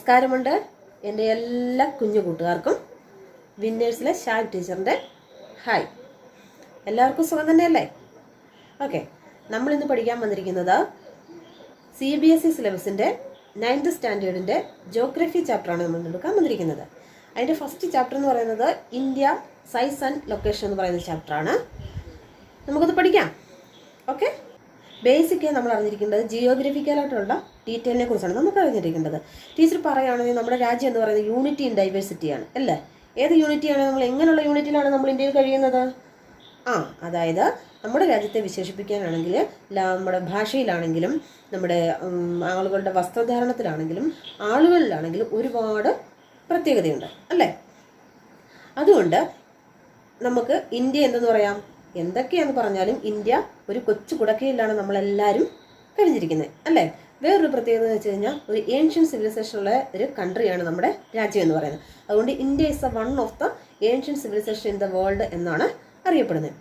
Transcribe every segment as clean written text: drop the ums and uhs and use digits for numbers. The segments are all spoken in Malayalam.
നമസ്കാരമുണ്ട് എൻ്റെ എല്ലാ കുഞ്ഞു കൂട്ടുകാർക്കും. വിന്നേഴ്സിലെ ഷാൻ ടീച്ചറിൻ്റെ ഹായ്. എല്ലാവർക്കും സുഖം തന്നെയല്ലേ? ഓക്കെ, നമ്മളിന്ന് പഠിക്കാൻ വന്നിരിക്കുന്നത് CBSE സിലബസിൻ്റെ 9th സ്റ്റാൻഡേർഡിൻ്റെ ജോഗ്രഫി ചാപ്റ്ററാണ് നമ്മൾ എടുക്കാൻ വന്നിരിക്കുന്നത്. അതിൻ്റെ ഫസ്റ്റ് ചാപ്റ്റർ എന്ന് പറയുന്നത് ഇന്ത്യ സൈസ് ആൻഡ് ലൊക്കേഷൻ എന്ന് പറയുന്ന ചാപ്റ്ററാണ്. നമുക്കത് പഠിക്കാം. ഓക്കെ, ബേസിക്കായി നമ്മൾ അറിഞ്ഞിരിക്കേണ്ടത് ജിയോഗ്രഫിക്കലായിട്ടുള്ള ഡീറ്റെയിലിനെ കുറിച്ചാണ് നമുക്ക് അറിഞ്ഞിരിക്കേണ്ടത്. ടീച്ചർ പറയുകയാണെങ്കിൽ നമ്മുടെ രാജ്യം എന്ന് പറയുന്നത് യൂണിറ്റി ഇൻ ഡൈവേഴ്സിറ്റിയാണ് അല്ലേ? ഏത് യൂണിറ്റിയാണ്? നമ്മൾ എങ്ങനെയുള്ള യൂണിറ്റിലാണ് നമ്മൾ ഇന്ത്യയിൽ കഴിയുന്നത്? അതായത് നമ്മുടെ രാജ്യത്തെ വിശേഷിപ്പിക്കാനാണെങ്കിൽ നമ്മുടെ ഭാഷയിലാണെങ്കിലും നമ്മുടെ ആളുകളുടെ വസ്ത്രധാരണത്തിലാണെങ്കിലും ആളുകളിലാണെങ്കിലും ഒരുപാട് പ്രത്യേകതയുണ്ട് അല്ലേ? അതുകൊണ്ട് നമുക്ക് ഇന്ത്യ എന്തെന്ന് പറയാം? എന്തൊക്കെയാന്ന് പറഞ്ഞാലും ഇന്ത്യ ഒരു കൊച്ചു കുടക്കയിലാണ് നമ്മളെല്ലാവരും കഴിഞ്ഞിരിക്കുന്നത് അല്ലേ? വേറൊരു പ്രത്യേകത എന്ന് വെച്ച് കഴിഞ്ഞാൽ ഒരു ഏൻഷ്യൻ സിവിലൈസേഷൻ ഉള്ള ഒരു കൺട്രിയാണ് നമ്മുടെ രാജ്യം എന്ന് പറയുന്നത്. അതുകൊണ്ട് India is one of the ancient civilisation in the world എന്നാണ് അറിയപ്പെടുന്നത്.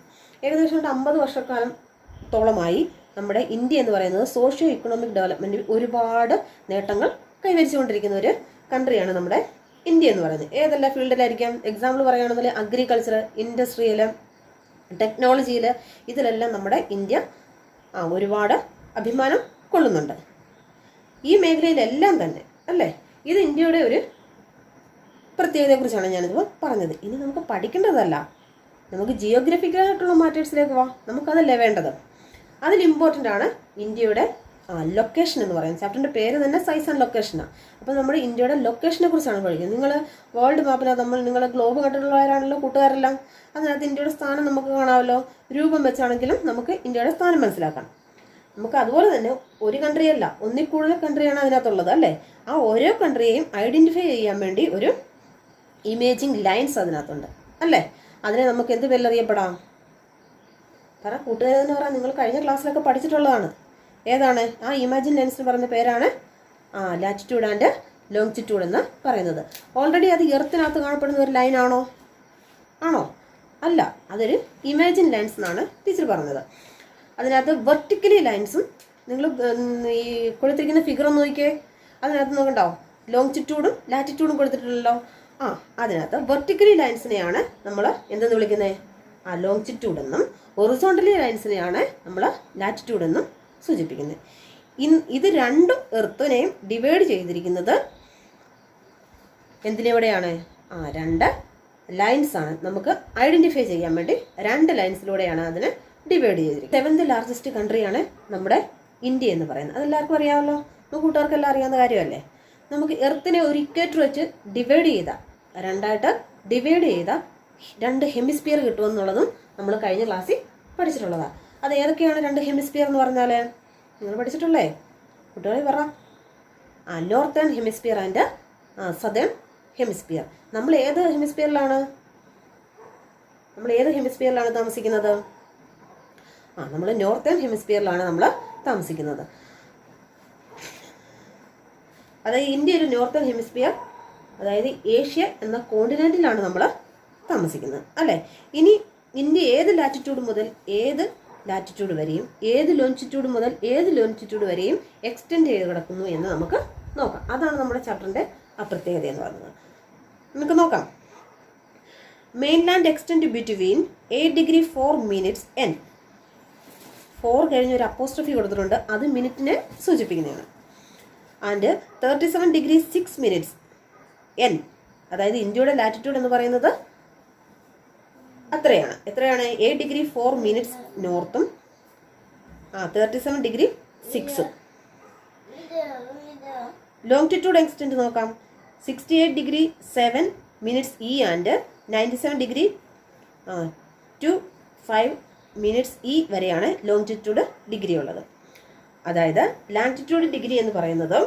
ഏകദേശം 50 വർഷക്കാലത്തോളമായി നമ്മുടെ ഇന്ത്യ എന്ന് പറയുന്നത് സോഷ്യോ ഇക്കണോമിക് ഡെവലപ്മെൻറ്റിൽ ഒരുപാട് നേട്ടങ്ങൾ കൈവരിച്ചുകൊണ്ടിരിക്കുന്ന ഒരു കൺട്രിയാണ് നമ്മുടെ ഇന്ത്യ എന്ന് പറയുന്നത്. ഏതെല്ലാം ഫീൽഡിലായിരിക്കാം? എക്സാമ്പിൾ പറയുകയാണെന്നുണ്ടെങ്കിൽ അഗ്രികൾച്ചർ, ഇൻഡസ്ട്രിയൽ, ടെക്നോളജിയിൽ, ഇതിലെല്ലാം നമ്മുടെ ഇന്ത്യ ഒരുപാട് അഭിമാനം കൊള്ളുന്നുണ്ട്. ഈ മേഖലയിലെല്ലാം തന്നെ അല്ലേ? ഇത് ഇന്ത്യയുടെ ഒരു പ്രത്യേകതയെക്കുറിച്ചാണ് ഞാനിതിപ്പോൾ പറഞ്ഞത്. ഇനി നമുക്ക് പഠിക്കേണ്ടതല്ല, നമുക്ക് ജിയോഗ്രഫിക്കലായിട്ടുള്ള മാറ്റേഴ്സിലേക്ക് നമുക്കതല്ലേ വേണ്ടത്. അതിൽ ഇമ്പോർട്ടൻ്റ് ആണ് ഇന്ത്യയുടെ ലൊക്കേഷൻ എന്ന് പറയുന്നത്. ചാപ്റ്ററിൻ്റെ പേര് തന്നെ സൈസ് ആൻഡ് ലൊക്കേഷനാണ്. അപ്പോൾ നമ്മുടെ ഇന്ത്യയുടെ ലൊക്കേഷനെ കുറിച്ചാണ് പഠിക്കുന്നത്. നിങ്ങൾ വേൾഡ് മാപ്പിനകത്ത് നിങ്ങൾ ഗ്ലോബ് കണ്ടിട്ടുള്ളവരാണല്ലോ കൂട്ടുകാരെല്ലാം. അതിനകത്ത് ഇന്ത്യയുടെ സ്ഥാനം നമുക്ക് കാണാമല്ലോ. രൂപം വെച്ചാണെങ്കിലും നമുക്ക് ഇന്ത്യയുടെ സ്ഥാനം മനസ്സിലാക്കാം. നമുക്ക് അതുപോലെ തന്നെ ഒരു കൺട്രിയല്ല, ഒന്നിൽ കൂടുതൽ കൺട്രിയാണ് അതിനകത്തുള്ളത് അല്ലേ? ആ ഓരോ കൺട്രിയെയും ഐഡൻറ്റിഫൈ ചെയ്യാൻ വേണ്ടി ഒരു ഇമേജിങ് ലൈൻസ് അതിനകത്തുണ്ട് അല്ലേ? അതിനെ നമുക്ക് എന്ത് പേരിലറിയപ്പെടാം? കൂട്ടുകാരെ തന്നെ പറയാം, നിങ്ങൾ കഴിഞ്ഞ ക്ലാസ്സിലൊക്കെ പഠിച്ചിട്ടുള്ളതാണ്. ഏതാണ് ആ ഇമാജിൻ ലൈൻസിന് പറയുന്ന പേരാണ് ലാറ്റിറ്റ്യൂഡ് ആൻഡ് ലോങ്ജിറ്റ്യൂഡ് എന്ന് പറയുന്നത്. ഓൾറെഡി അത് എർത്തിനകത്ത് കാണപ്പെടുന്ന ഒരു ലൈനാണോ? അല്ല, അതൊരു ഇമാജിൻ ലൈൻസ് എന്നാണ് ടീച്ചർ പറഞ്ഞത്. അതിനകത്ത് വെർട്ടിക്കലി ലൈൻസും, നിങ്ങൾ ഈ കൊടുത്തിരിക്കുന്ന ഫിഗർ ഒന്ന് നോക്കിയേ, അതിനകത്ത് നോക്കണ്ടോ ലോങ്ജിറ്റ്യൂഡും ലാറ്റിറ്റ്യൂഡും കൊടുത്തിട്ടുണ്ടല്ലോ. അതിനകത്ത് വെർട്ടിക്കലി ലൈൻസിനെയാണ് നമ്മൾ എന്തെന്ന് വിളിക്കുന്നത്? ലോങ്ജിറ്റ്യൂഡ് എന്നും, ഹൊറിസോണ്ടലി ലൈൻസിനെയാണ് നമ്മൾ ലാറ്റിറ്റ്യൂഡ് എന്നും സൂചിപ്പിക്കുന്നത്. ഇത് രണ്ടും എർത്തിനെയും ഡിവൈഡ് ചെയ്തിരിക്കുന്നത് എന്തിലൂടെയാണ്? രണ്ട് ലൈൻസ് ആണ്. നമുക്ക് ഐഡന്റിഫൈ ചെയ്യാൻ വേണ്ടി രണ്ട് ലൈൻസിലൂടെയാണ് അതിനെ ഡിവൈഡ് ചെയ്തിരിക്കുന്നത്. 7th ലാർജസ്റ്റ് കൺട്രിയാണ് നമ്മുടെ ഇന്ത്യ എന്ന് പറയുന്നത്. അതെല്ലാവർക്കും അറിയാമല്ലോ, കൂട്ടുകാർക്കെല്ലാം അറിയാവുന്ന കാര്യമല്ലേ? നമുക്ക് എർത്തിനെ ഒരു ഇക്വേറ്റർ വെച്ച് രണ്ടായിട്ട് ഡിവൈഡ് ചെയ്ത 2 ഹെമിസ്ഫിയർ കിട്ടുമെന്നുള്ളതും നമ്മൾ കഴിഞ്ഞ ക്ലാസ്സിൽ പഠിച്ചിട്ടുള്ളതാണ്. അത് ഏതൊക്കെയാണ് 2 ഹെമിസ്ഫിയർ എന്ന് പറഞ്ഞാൽ? നിങ്ങൾ പഠിച്ചിട്ടുള്ളേ? കുട്ടികളെ പറ. Northern hemisphere and southern hemisphere. നമ്മൾ ഏത് ഹെമിസ്ഫിയറിലാണ് താമസിക്കുന്നത്? നമ്മൾ നോർത്തേൺ ഹെമിസ്ഫിയറിലാണ് നമ്മൾ താമസിക്കുന്നത്. അതായത് ഇന്ത്യ ഒരു നോർത്തേൺ ഹെമിസ്ഫിയർ, അതായത് ഏഷ്യ എന്ന കോണ്ടിനെന്റിലാണ് നമ്മൾ താമസിക്കുന്നത് അല്ലേ? ഇനി ഇന്ത്യ ഏത് ലാറ്റിറ്റ്യൂഡ് മുതൽ ഏത് ലാറ്റിറ്റ്യൂഡ് വരെയും ഏത് ലോഞ്ചിറ്റ്യൂഡ് മുതൽ ഏത് ലോഞ്ചിറ്റ്യൂഡ് വരെയും എക്സ്റ്റെൻഡ് ചെയ്ത് കിടക്കുന്നു എന്ന് നമുക്ക് നോക്കാം. അതാണ് നമ്മുടെ ചാപ്റ്ററിൻ്റെ പ്രത്യേകത എന്ന് പറയുന്നത്. നമുക്ക് നോക്കാം. Mainland extend between 8°4' N. 4 കഴിഞ്ഞ് ഒരു അപ്പോസ്ട്രഫി കൊടുത്തിട്ടുണ്ട്, അത് മിനിറ്റിനെ സൂചിപ്പിക്കുന്നതാണ്. And 37°6' N. അതായത് ഇന്ത്യയുടെ ലാറ്റിറ്റ്യൂഡ് എന്ന് പറയുന്നത് എത്രയാണ്? 8°4' നോർത്തും 37°6. ലോങ്ജിറ്റ്യൂഡ് എക്സ്റ്റെൻഡ് നോക്കാം. 68°7' E ആൻഡ് 97°25' E വരെയാണ് ലോങ്ജിറ്റ്യൂഡ് ഡിഗ്രി ഉള്ളത്. അതായത് ലാറ്റിറ്റ്യൂഡ് ഡിഗ്രി എന്ന് പറയുന്നത്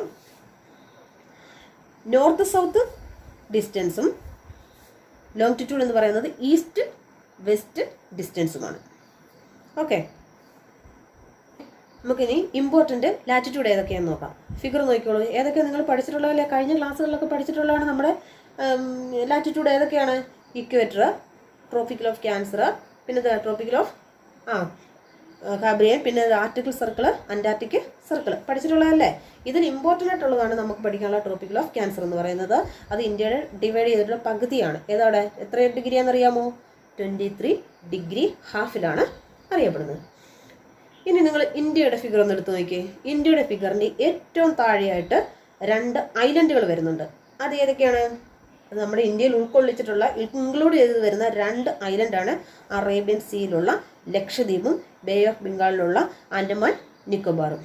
നോർത്ത് സൗത്ത് ഡിസ്റ്റൻസും ലോങ്ജിറ്റ്യൂഡ് എന്ന് പറയുന്നത് ഈസ്റ്റ് വെസ്റ്റ് ഡിസ്റ്റൻസുമാണ്. ഓക്കെ, നമുക്കിനി ഇമ്പോർട്ടൻ്റ് ലാറ്റിറ്റ്യൂഡ് ഏതൊക്കെയാണെന്ന് നോക്കാം. ഫിഗർ നോക്കിക്കോളൂ. ഏതൊക്കെയാണ് നിങ്ങൾ പഠിച്ചിട്ടുള്ളതല്ലേ? കഴിഞ്ഞ ക്ലാസ്സുകളിലൊക്കെ പഠിച്ചിട്ടുള്ളതാണ്. നമ്മുടെ ലാറ്റിറ്റ്യൂഡ് ഏതൊക്കെയാണ്? ഇക്വേറ്റർ, ട്രോപ്പിക്കൽ ഓഫ് ക്യാൻസർ, പിന്നെ ട്രോപ്പിക്കൽ ഓഫ് കാബ്രിയൻ, പിന്നെ ആർട്ടിക്കൽ സർക്കിൾ, അന്റാർട്ടിക് സർക്കിൾ പഠിച്ചിട്ടുള്ളതല്ലേ. ഇതിൽ ഇമ്പോർട്ടൻ്റ് ആയിട്ടുള്ളതാണ് നമുക്ക് പഠിക്കാനുള്ള ട്രോപ്പിക്കൽ ഓഫ് ക്യാൻസർ എന്ന് പറയുന്നത്. അത് ഇന്ത്യയുടെ ഡിവൈഡ് ചെയ്തിട്ടുള്ള പകുതിയാണ്. ഏതവിടെ എത്ര ഡിഗ്രിയാണെന്നറിയാമോ? 23 ഡിഗ്രി ഹാഫിലാണ് അറിയപ്പെടുന്നത്. ഇനി നിങ്ങൾ ഇന്ത്യയുടെ ഫിഗർ ഒന്ന് എടുത്ത് നോക്കിയേ. ഇന്ത്യയുടെ ഫിഗറിൻ്റെ ഏറ്റവും താഴെയായിട്ട് 2 ഐലൻഡുകൾ വരുന്നുണ്ട്. അത് ഏതൊക്കെയാണ്? അത് നമ്മുടെ ഇന്ത്യയിൽ ഉൾക്കൊള്ളിച്ചിട്ടുള്ള ഇൻക്ലൂഡ് ചെയ്ത് വരുന്ന 2 ഐലൻഡാണ് അറേബ്യൻ സീയിലുള്ള ലക്ഷദ്വീപും ബേ ഓഫ് ബംഗാളിലുള്ള ആൻഡമാൻ നിക്കോബാറും.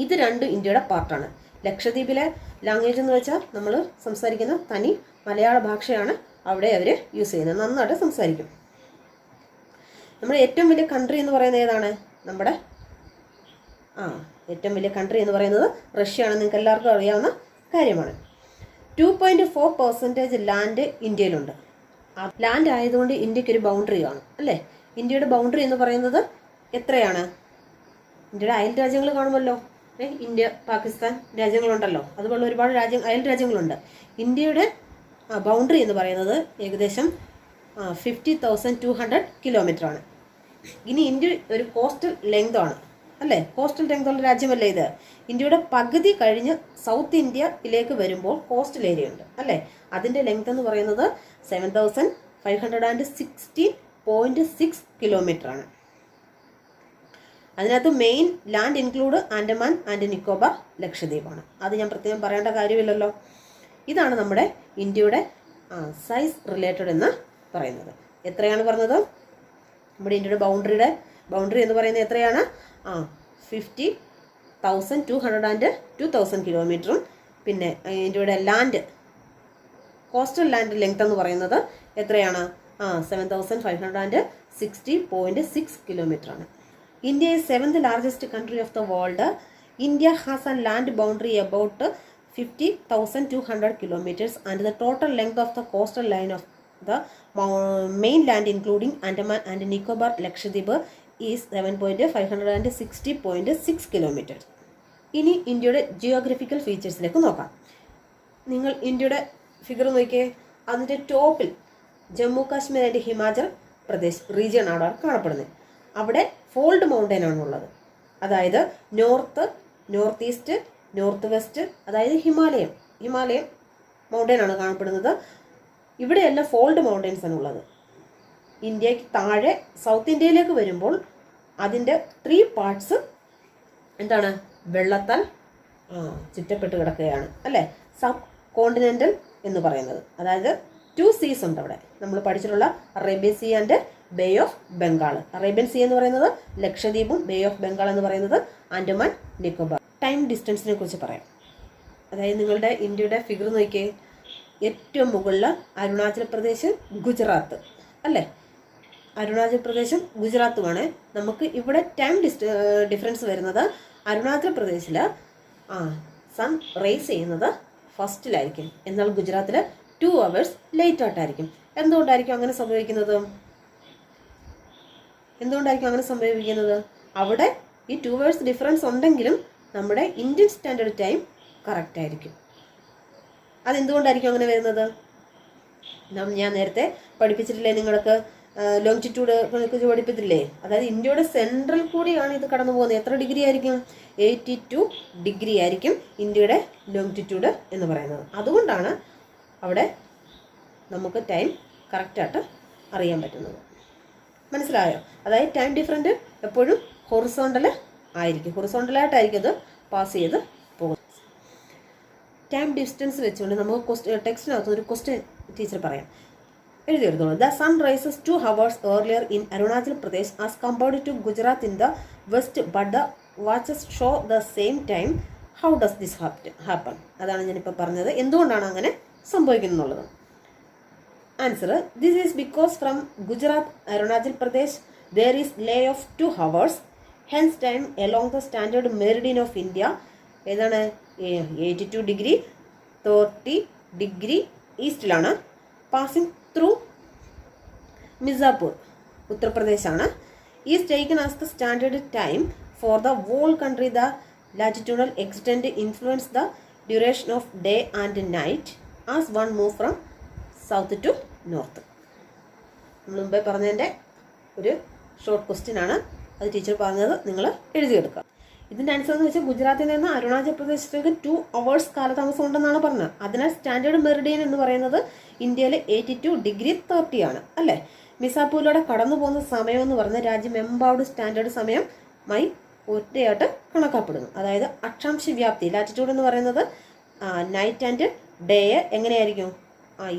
ഇത് 2 ഇന്ത്യയുടെ പാർട്ടാണ്. ലക്ഷദ്വീപിലെ ലാംഗ്വേജ് എന്ന് വെച്ചാൽ നമ്മൾ സംസാരിക്കുന്ന തനി മലയാള ഭാഷയാണ് അവിടെ അവർ യൂസ് ചെയ്യുന്നത്. നന്നായിട്ട് സംസാരിക്കും. നമ്മുടെ ഏറ്റവും വലിയ കൺട്രി എന്ന് പറയുന്നത് ഏതാണ്? നമ്മുടെ ഏറ്റവും വലിയ കൺട്രി എന്ന് പറയുന്നത് റഷ്യയാണ്. നിങ്ങൾക്ക് എല്ലാവർക്കും അറിയാവുന്ന കാര്യമാണ്. 2.4% ലാൻഡ് ഇന്ത്യയിലുണ്ട്. ലാൻഡ് ആയതുകൊണ്ട് ഇന്ത്യക്ക് ഒരു ബൗണ്ടറി കാണും അല്ലേ? ഇന്ത്യയുടെ ബൗണ്ടറി എന്ന് പറയുന്നത് എത്രയാണ്? ഇന്ത്യയുടെ അയൽ രാജ്യങ്ങൾ കാണുമല്ലോ. ഇന്ത്യ, പാകിസ്ഥാൻ രാജ്യങ്ങളുണ്ടല്ലോ. അതുപോലെ ഒരുപാട് അയൽ രാജ്യങ്ങളുണ്ട്. ഇന്ത്യയുടെ ബൗണ്ടറി എന്ന് പറയുന്നത് ഏകദേശം 50,200 കിലോമീറ്റർ ആണ്. ഇനി ഇന്ത്യ ഒരു കോസ്റ്റൽ ലെങ്ത് ആണ് അല്ലേ? കോസ്റ്റൽ ലെങ്ത് ഉള്ള രാജ്യമല്ലേ ഇത്? ഇന്ത്യയുടെ പകുതി കഴിഞ്ഞ് സൗത്ത് ഇന്ത്യയിലേക്ക് വരുമ്പോൾ കോസ്റ്റൽ ഏരിയ ഉണ്ട് അല്ലേ? അതിൻ്റെ ലെങ്ത് എന്ന് പറയുന്നത് 7,516.6 കിലോമീറ്റർ ആണ്. അതിനകത്ത് mainland include Andaman and Nicobar, ലക്ഷദ്വീപാണ്. അത് ഞാൻ പ്രത്യേകം പറയേണ്ട കാര്യമില്ലല്ലോ. ഇതാണ് നമ്മുടെ ഇന്ത്യയുടെ സൈസ് റിലേറ്റഡ് എന്ന് പറയുന്നത്. എത്രയാണ് പറഞ്ഞത്? നമ്മുടെ ഇന്ത്യയുടെ ബൗണ്ടറി എന്ന് പറയുന്നത് എത്രയാണ്? 50,200 and 2,000 കിലോമീറ്ററും പിന്നെ ഇന്ത്യയുടെ ലാൻഡ് കോസ്റ്റൽ ലാൻഡ് ലെങ്ത് എന്ന് പറയുന്നത് എത്രയാണ്? 7,560.6 കിലോമീറ്റർ ആണ്. India is 7th largest country of the world. India has a land boundary about 50,200 kilometers and the total length of the coastal line of the mainland including Andaman and Nicobar, Lakshadweep is 7,560.6 kilometers. ഇനി ഇന്ത്യയുടെ ജിയോഗ്രഫിക്കൽ ഫീച്ചേഴ്സിലേക്ക് നോക്കാം. നിങ്ങൾ ഇന്ത്യയുടെ ഫിഗർ നോക്കിയേ. അതിൻ്റെ ടോപ്പിൽ ജമ്മു കാശ്മീർ ആൻഡ് ഹിമാചൽ പ്രദേശ് റീജിയൻ ആണ് കാണപ്പെടുന്നത്. അവിടെ ഫോൾഡ് മൗണ്ടൻ ആണുള്ളത്. അതായത് നോർത്ത് ഈസ്റ്റ്, നോർത്ത് വെസ്റ്റ്, അതായത് ഹിമാലയം മൗണ്ടൻ ആണ് കാണപ്പെടുന്നത്. ഇവിടെയെല്ലാം ഫോൾഡ് മൗണ്ടൻസ് ആണുള്ളത്. ഇന്ത്യക്ക് താഴെ സൗത്ത് ഇന്ത്യയിലേക്ക് വരുമ്പോൾ അതിൻ്റെ 3 പാർട്സ് എന്താണ്? വെള്ളത്താൽ ചുറ്റപ്പെട്ട് കിടക്കുകയാണ് അല്ലേ? സബ് കോണ്ടിനെൻ്റൽ എന്ന് പറയുന്നത്. അതായത് 2 സീസ് ഉണ്ട് അവിടെ. നമ്മൾ പഠിച്ചിട്ടുള്ള Arabian Sea and Bay of Bengal. Arabian Sea എന്ന് പറയുന്നത് ലക്ഷദ്വീപും ബേ ഓഫ് ബംഗാൾ എന്ന് പറയുന്നത് ആൻഡമാൻ നിക്കോബാർ. ടൈം ഡിസ്റ്റൻസിനെ കുറിച്ച് പറയാം. അതായത് നിങ്ങളുടെ ഇന്ത്യയുടെ ഫിഗർ നോക്കിയേ. ഏറ്റവും മുകളിൽ അരുണാചൽ പ്രദേശ്, ഗുജറാത്ത് അല്ലേ? അരുണാചൽ പ്രദേശും ഗുജറാത്തുമാണ്. നമുക്ക് ഇവിടെ ടൈം ഡിഫറൻസ് വരുന്നത് അരുണാചൽ പ്രദേശിൽ സൺ റേസ് ചെയ്യുന്നത് ഫസ്റ്റിലായിരിക്കും. എന്നാൽ ഗുജറാത്തിൽ 2 hours ലേറ്റ് ആയിട്ടായിരിക്കും. എന്തുകൊണ്ടായിരിക്കും അങ്ങനെ സംഭവിക്കുന്നത്? അവിടെ ഈ 2 hours ഡിഫറൻസ് ഉണ്ടെങ്കിലും നമ്മുടെ ഇന്ത്യൻ സ്റ്റാൻഡേർഡ് ടൈം കറക്റ്റ് ആയിരിക്കും. അതെന്തുകൊണ്ടായിരിക്കും അങ്ങനെ വരുന്നത്? ഞാൻ നേരത്തെ പഠിപ്പിച്ചിട്ടില്ലേ നിങ്ങൾക്ക്? ലോങ്ജിറ്റ്യൂഡ് പഠിപ്പിച്ചിട്ടില്ലേ? അതായത് ഇന്ത്യയുടെ സെൻട്രൽ കൂടിയാണ് ഇത് കടന്നു പോകുന്നത്. എത്ര ഡിഗ്രി ആയിരിക്കും? 82 ഡിഗ്രി ആയിരിക്കും ഇന്ത്യയുടെ ലോങ്ജിറ്റ്യൂഡ് എന്ന് പറയുന്നത്. അതുകൊണ്ടാണ് അവിടെ നമുക്ക് ടൈം കറക്റ്റായിട്ട് അറിയാൻ പറ്റുന്നത്. മനസ്സിലായോ? അതായത് ടൈം ഡിഫറൻറ്റ് എപ്പോഴും ഹൊറിസോണ്ടലായിട്ടായിരിക്കും അത് പാസ് ചെയ്ത് പോകുന്നത്. ടൈം ഡിസ്റ്റൻസ് വെച്ചുകൊണ്ട് നമുക്ക് ടെക്സ്റ്റിനകത്ത് ഒരു ക്വസ്റ്റ്യൻ ടീച്ചർ പറയാം. എഴുതിയെടുത്തോളൂ. The sun rises 2 hours earlier in Arunachal Pradesh as compared to Gujarat in the west, but the watches show the same time. How does this happen? അതാണ് ഞാനിപ്പോൾ പറഞ്ഞത്. എന്തുകൊണ്ടാണ് അങ്ങനെ സംഭവിക്കുന്നുള്ളത്? Answer: this is because from Gujarat Arunachal Pradesh there is delay of 2 hours. Hence time along the standard meridian of India ഏതാണ്? 82 ഡിഗ്രി 30 ഡിഗ്രി ഈസ്റ്റിലാണ്. പാസിംഗ് ത്രൂ മിർസാപൂർ, ഉത്തർപ്രദേശാണ്. Is taken as the standard time for the whole country. The latitudinal extend influence the duration of day and night as one move from south to north. നമ്മൾ മുമ്പേ പറഞ്ഞതിൻ്റെ ഒരു ഷോർട്ട് ക്വസ്റ്റ്യൻ ആണ്. അത് ടീച്ചർ പറഞ്ഞത് നിങ്ങൾ എഴുതിയെടുക്കുക. ഇതിൻ്റെ ആൻസർ എന്ന് വെച്ചാൽ ഗുജറാത്തിൽ നിന്ന് അരുണാചൽ പ്രദേശത്തേക്ക് 2 hours കാലതാമസം ഉണ്ടെന്നാണ് പറഞ്ഞത്. അതിനാൽ സ്റ്റാൻഡേർഡ് മെറിഡിയൻ എന്ന് പറയുന്നത് ഇന്ത്യയിൽ 82°30 ആണ് അല്ലേ. മിസാപൂരിലൂടെ കടന്നു പോകുന്ന സമയം എന്ന് പറഞ്ഞാൽ രാജ്യമെമ്പാടും സ്റ്റാൻഡേർഡ് സമയമായി ഒറ്റയായിട്ട് കണക്കാക്കപ്പെടുന്നു. അതായത് അക്ഷാംശ വ്യാപ്തി ലാറ്റിറ്റ്യൂഡ് എന്ന് പറയുന്നത് നൈറ്റ് ആൻഡ് ഡേ എങ്ങനെയായിരിക്കും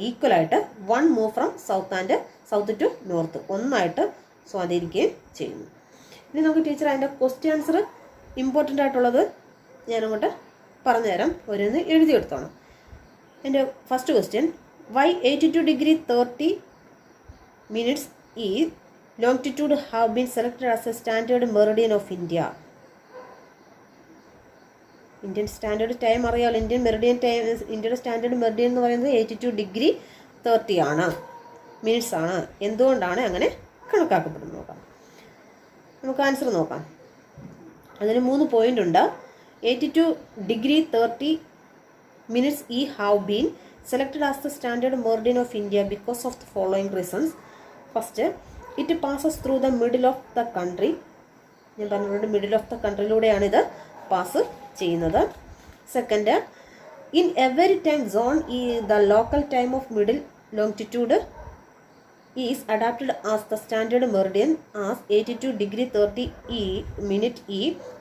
ഈക്വലായിട്ട് 1 move from south to north ഒന്നായിട്ട് സ്വാധീനിക്കുകയും ചെയ്യുന്നു. ഇനി നമുക്ക് ടീച്ചർ അതിൻ്റെ ക്വസ്റ്റ്യൻ ആൻസർ ഇമ്പോർട്ടൻ്റ് ആയിട്ടുള്ളത് ഞാനങ്ങോട്ട് പറഞ്ഞുതരാം. ഓരോന്ന് എഴുതിയെടുത്തോണം. എൻ്റെ ഫസ്റ്റ് ക്വസ്റ്റ്യൻ, വൈ 82°30 ഈ longitude have been selected as a standard meridian of India. Indian standard time അറിയാമല്ലോ. ഇന്ത്യയുടെ സ്റ്റാൻഡേർഡ് മെറിഡിയൻ എന്ന് പറയുന്നത് 82°30 ആണ്, മിനിറ്റ്സ് ആണ്. എന്തുകൊണ്ടാണ് അങ്ങനെ കണക്കാക്കപ്പെടുന്നത് നോക്കാം. നമുക്ക് ആൻസർ നോക്കാം. അതിന് 3 പോയിന്റ് ഉണ്ട്. 82°30 have been selected as the standard meridian of India because of the following reasons. First, it passes through the middle of the country. ഞാൻ പറഞ്ഞിട്ടുണ്ട് മിഡിൽ ഓഫ് ദ കൺട്രിയിലൂടെയാണ് ഇത് പാസ് ചെയ്യുന്നത്. Second, in every time zone the local time of middle longitude is adapted as the standard meridian as 82°30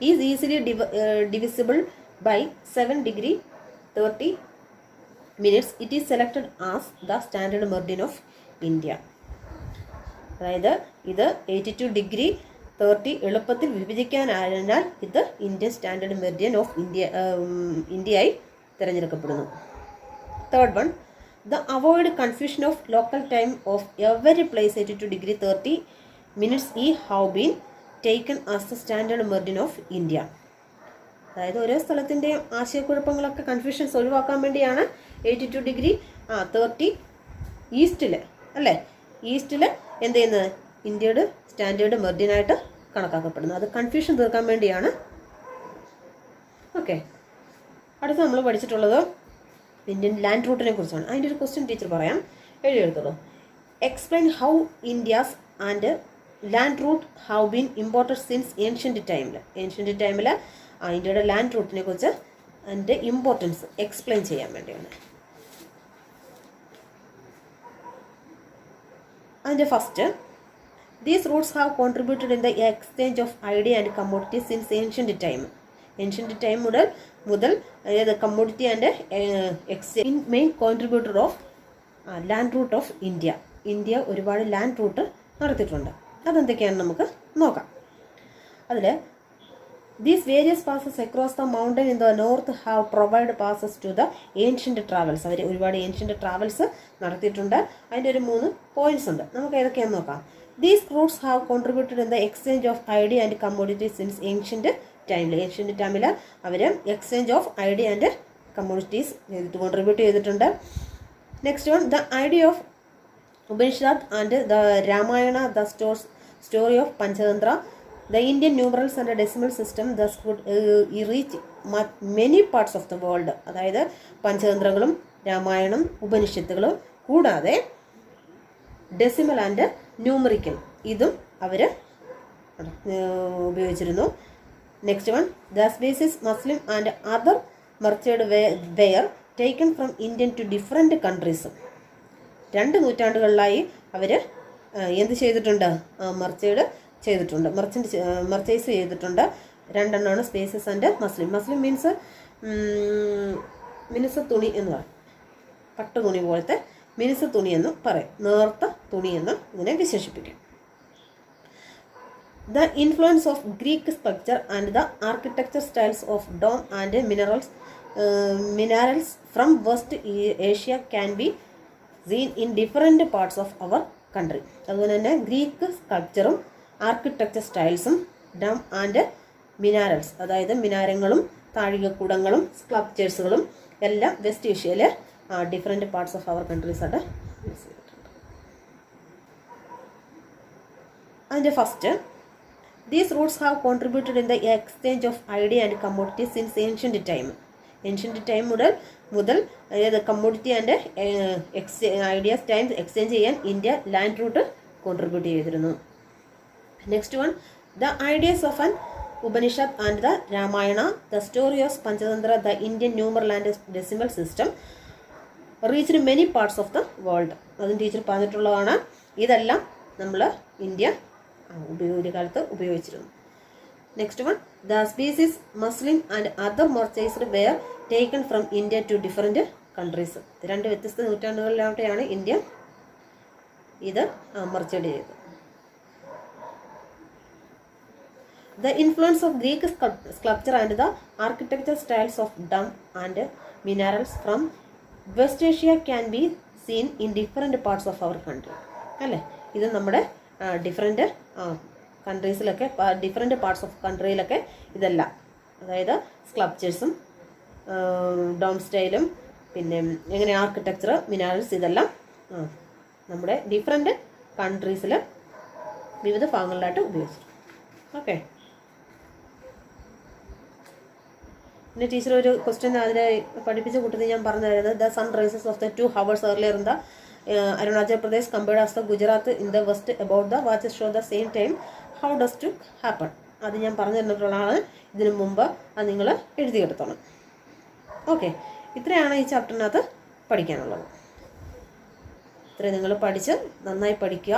is easily divisible by 7°30 it is selected as the standard meridian of India. അതായത് ഇത് 82°30 എളുപ്പത്തിൽ വിഭജിക്കാനായതിനാൽ ഇത് ഇന്ത്യൻ സ്റ്റാൻഡേർഡ് മെറിഡിയൻ ഓഫ് ഇന്ത്യയായി തിരഞ്ഞെടുക്കപ്പെടുന്നു. Third one, the avoid confusion of local time of every place 82°30 have been taken as the standard meridian of India. അതായത് ഓരോ സ്ഥലത്തിൻ്റെയും ആശയക്കുഴപ്പങ്ങളൊക്കെ കൺഫ്യൂഷൻസ് ഒഴിവാക്കാൻ വേണ്ടിയാണ് 82°30 ഈസ്റ്റിൽ അല്ലേ, ഈസ്റ്റിൽ എന്ത് ചെയ്യുന്നത് ഇന്ത്യയുടെ സ്റ്റാൻഡേർഡ് മെറിഡിയനായിട്ട് കണക്കാക്കപ്പെടുന്നത്. അത് കൺഫ്യൂഷൻ തീർക്കാൻ വേണ്ടിയാണ്. ഓക്കെ, അടുത്ത് നമ്മൾ പഠിച്ചിട്ടുള്ളത് ഇന്ത്യൻ ലാൻഡ് റൂട്ടിനെ കുറിച്ചാണ്. അതിൻ്റെ ഒരു ക്വസ്റ്റ്യൻ ടീച്ചർ പറയാം, എഴുതിയെടുത്തോളൂ. Explain how India's and land route have been imported since ancient ടൈമിൽ ഇന്ത്യയുടെ ലാൻഡ് റൂട്ടിനെ കുറിച്ച് അതിൻ്റെ ഇമ്പോർട്ടൻസ് എക്സ്പ്ലെയിൻ ചെയ്യാൻ വേണ്ടിയാണ്. അതിൻ്റെ first, these routes have contributed in the exchange of idea and commodity since ancient time മുതൽ അതായത് commodity and exchange main contributor of land route of India ഒരുപാട് ലാൻഡ് റൂട്ട് നടത്തിയിട്ടുണ്ട്. അതെന്തൊക്കെയാണെന്ന് നമുക്ക് നോക്കാം. അതിൽ these various passes across the mountain in the north have provided passes to the ancient travels. അവർ ഒരുപാട് ഏൻഷ്യൻ്റ് ട്രാവൽസ് നടത്തിയിട്ടുണ്ട്. അതിൻ്റെ ഒരു 3 പോയിന്റ്സ് ഉണ്ട്. നമുക്ക് ഏതൊക്കെയാണെന്ന് നോക്കാം. These routes have contributed in the exchange of idea and commodities since ancient ടൈമിൽ അവർ exchange of idea and commodities contribute ചെയ്തിട്ടുണ്ട്. Next one, the idea of Upanishad and the Ramayana, the story of Panchatantra, the Indian numerals and decimal system thus could reach many parts of the world. അതായത് പഞ്ചതന്ത്രങ്ങളും രാമായണം ഉപനിഷത്തുകളും കൂടാതെ ഡെസിമൽ ആൻഡ് ന്യൂമറിക്കൽ ഇതും അവർ ഉപയോഗിച്ചിരുന്നു. Next one, the spices muslin and other merchandise were taken from Indian to different countries. 2 നൂറ്റാണ്ടുകളിലായി അവർ എന്ത് ചെയ്തിട്ടുണ്ട്, മർച്ചേസ് ചെയ്തിട്ടുണ്ട്. 2 എണ്ണമാണ് സ്പേസസ് ആൻഡ് മസ്ലിം മീൻസ് മിനുസ തുണി എന്ന് പറയും, പട്ടു തുണി പോലത്തെ മിനുസ തുണി എന്നും പറയും, നേർത്ത തുണി എന്നും ഇതിനെ വിശേഷിപ്പിക്കും. The influence of Greek sculpture and the architecture styles of dome and minerals from West Asia can be seen in different parts of our country. അതുപോലെ തന്നെ ഗ്രീക്ക് സ്കൾപ്ചറും ആർക്കിടെക്ചർ സ്റ്റൈൽസും ഡം ആൻഡ് മിനാരൽസ് അതായത് മിനാരങ്ങളും താഴികക്കുടങ്ങളും സ്കൾപ്ചേഴ്സുകളും എല്ലാം വെസ്റ്റ് ഏഷ്യയിലെ ഡിഫറെൻറ്റ് പാർട്സ് ഓഫ് അവർ കൺട്രീസായിട്ട് യൂസ് ചെയ്തിട്ടുണ്ട്. അതിൻ്റെ first, these routes have contributed in the exchange of idea and commodity since ancient time മുതൽ അതായത് commodity and ideas times exchange ചെയ്യാൻ ഇന്ത്യ ലാൻഡ് റൂട്ട് കോൺട്രിബ്യൂട്ട് ചെയ്തിരുന്നു. Next one, The ideas of an Upanishad and the Ramayana, the story of Panchatantra, the Indian numeral and decimal system reached many parts of the world. അതും ടീച്ചർ പറഞ്ഞിട്ടുള്ളതാണ്. ഇതെല്ലാം നമ്മൾ ഇന്ത്യ ഒരു കാലത്ത് ഉപയോഗിച്ചിരുന്നു. Next one, the spices muslin and other merchandise were taken from India to different countries. രണ്ട് വ്യത്യസ്ത നൂറ്റാണ്ടുകളിലാവട്ടെയാണ് ഇന്ത്യ ഇത് മർച്ചേഡ് ചെയ്തത്. The influence of Greek sculpture and the architectural styles of dumb and minerals from West Asia can be seen in different parts of our country. അല്ലേ, ഇത് നമ്മുടെ ഡിഫറെൻറ്റ് കൺട്രീസിലൊക്കെ ഡിഫറെൻറ്റ് പാർട്സ് ഓഫ് കൺട്രിയിലൊക്കെ ഇതെല്ലാം, അതായത് സ്കൾപ്ചേഴ്സും ഡോം സ്റ്റൈലും പിന്നെ എങ്ങനെ ആർക്കിടെക്ചർ, മിനറൽസ്, ഇതെല്ലാം നമ്മുടെ ഡിഫറെൻറ്റ് കൺട്രീസിൽ വിവിധ ഭാഗങ്ങളിലായിട്ട് ഉപയോഗിച്ചു. ഓക്കെ, പിന്നെ ടീച്ചർ ഒരു ക്വസ്റ്റ്യൻ അതിനെ പഠിപ്പിച്ച കൂട്ടത്തിൽ ഞാൻ പറഞ്ഞു തരുന്നത്, the sun rises of the 2 hours earlier in the Arunachal Pradesh compared as the Gujarat in the west about the watches show the same time. How does to happen? അത് ഞാൻ പറഞ്ഞു തന്നിട്ടുള്ളതാണ് ഇതിനു മുമ്പ്. അത് നിങ്ങൾ എഴുതിയെടുത്തോണം. ഓക്കെ, ഇത്രയാണ് ഈ ചാപ്റ്ററിനകത്ത് പഠിക്കാനുള്ളത്. ഇത്രയും നിങ്ങൾ പഠിച്ച് നന്നായി പഠിക്കുക.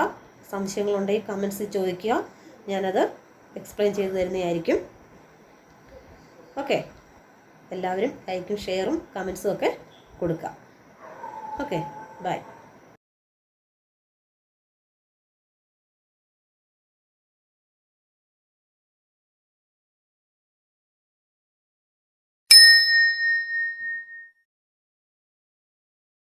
സംശയങ്ങളുണ്ടെങ്കിൽ കമൻസ് ചോദിക്കുക, ഞാനത് എക്സ്പ്ലെയിൻ ചെയ്ത് തരുന്നതായിരിക്കും. ഓക്കെ, എല്ലാവരും ലൈക്കും ഷെയറും കമൻസും ഒക്കെ കൊടുക്കുക. Okay, by.